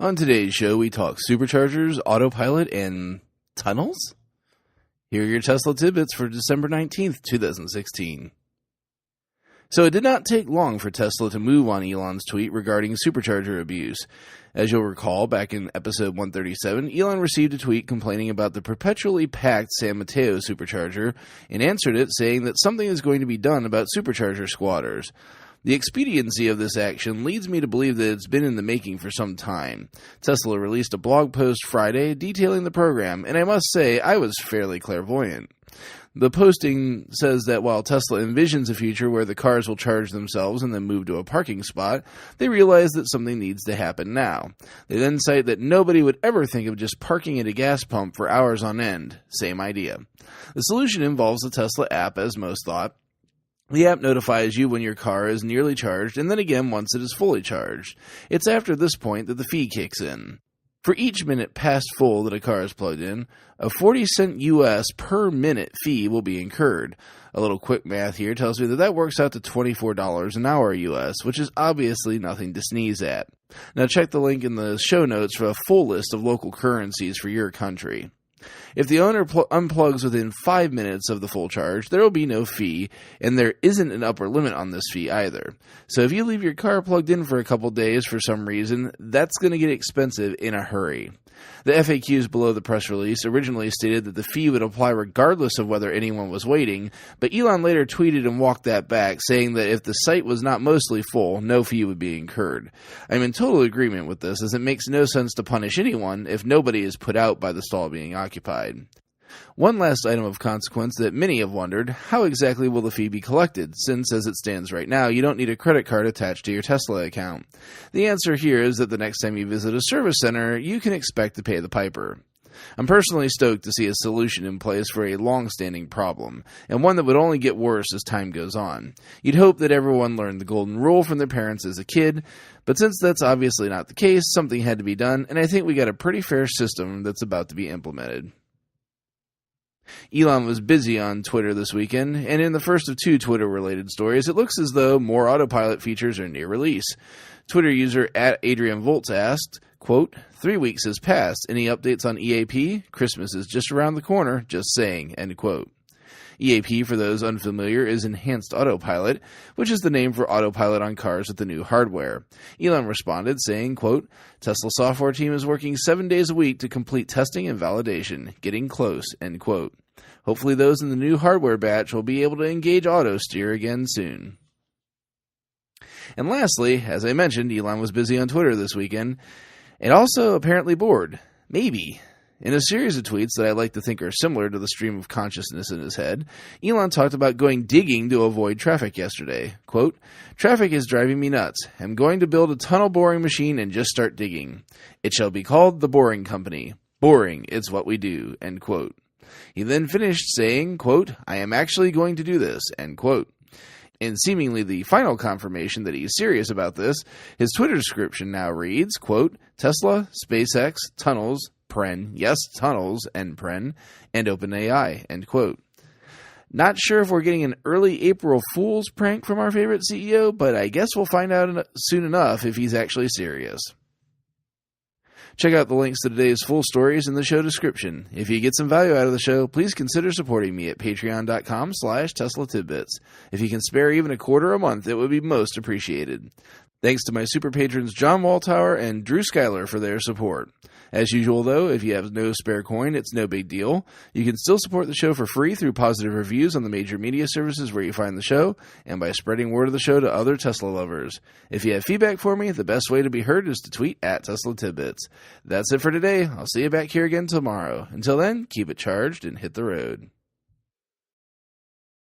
On today's show, we talk superchargers, autopilot, and tunnels? Here are your Tesla tidbits for December 19th, 2016. So it did not take long for Tesla to move on Elon's tweet regarding supercharger abuse. As you'll recall, back in episode 137, Elon received a tweet complaining about the perpetually packed San Mateo supercharger and answered it saying that something is going to be done about supercharger squatters. The expediency of this action leads me to believe that it's been in the making for some time. Tesla released a blog post Friday detailing the program, and I must say I was fairly clairvoyant. The posting says that while Tesla envisions a future where the cars will charge themselves and then move to a parking spot, they realize that something needs to happen now. They then cite that nobody would ever think of just parking at a gas pump for hours on end. Same idea. The solution involves the Tesla app, as most thought. The app notifies you when your car is nearly charged, and then again once it is fully charged. It's after this point that the fee kicks in. For each minute past full that a car is plugged in, a 40-cent US per minute fee will be incurred. A little quick math here tells me that works out to $24 an hour US, which is obviously nothing to sneeze at. Now check the link in the show notes for a full list of local currencies for your country. If the owner unplugs within 5 minutes of the full charge, there will be no fee, and there isn't an upper limit on this fee either. So if you leave your car plugged in for a couple days for some reason, that's going to get expensive in a hurry. The FAQs below the press release originally stated that the fee would apply regardless of whether anyone was waiting, but Elon later tweeted and walked that back, saying that if the site was not mostly full, no fee would be incurred. I'm in total agreement with this, as it makes no sense to punish anyone if nobody is put out by the stall being occupied. One last item of consequence that many have wondered, how exactly will the fee be collected, since as it stands right now, you don't need a credit card attached to your Tesla account? The answer here is that the next time you visit a service center, you can expect to pay the piper. I'm personally stoked to see a solution in place for a long-standing problem, and one that would only get worse as time goes on. You'd hope that everyone learned the golden rule from their parents as a kid, but since that's obviously not the case, something had to be done, and I think we got a pretty fair system that's about to be implemented. Elon was busy on Twitter this weekend, and in the first of two Twitter-related stories, it looks as though more Autopilot features are near release. Twitter user @AdrianVolts asked, quote, 3 weeks has passed. Any updates on EAP? Christmas is just around the corner, just saying, end quote. EAP, for those unfamiliar, is Enhanced Autopilot, which is the name for autopilot on cars with the new hardware. Elon responded, saying, quote, Tesla software team is working 7 days a week to complete testing and validation. Getting close, end quote. Hopefully those in the new hardware batch will be able to engage auto steer again soon. And lastly, as I mentioned, Elon was busy on Twitter this weekend, and also apparently bored. Maybe. In a series of tweets that I like to think are similar to the stream of consciousness in his head, Elon talked about going digging to avoid traffic yesterday. Quote, traffic is driving me nuts. I'm going to build a tunnel boring machine and just start digging. It shall be called the Boring Company. Boring, it's what we do, end quote. He then finished saying, quote, I am actually going to do this, end quote. In seemingly the final confirmation that he's serious about this, his Twitter description now reads, quote, Tesla, SpaceX, tunnels, paren, yes, tunnels, end paren, and OpenAI, end quote. Not sure if we're getting an early April Fool's prank from our favorite CEO, but I guess we'll find out soon enough if he's actually serious. Check out the links to today's full stories in the show description. If you get some value out of the show, please consider supporting me at patreon.com/Tesla Tidbits. If you can spare even $0.25 a month, it would be most appreciated. Thanks to my super patrons John Waltower and Drew Schuyler for their support. As usual, though, if you have no spare coin, it's no big deal. You can still support the show for free through positive reviews on the major media services where you find the show, and by spreading word of the show to other Tesla lovers. If you have feedback for me, the best way to be heard is to tweet @Tesla Tidbits. That's it for today. I'll see you back here again tomorrow. Until then, keep it charged and hit the road.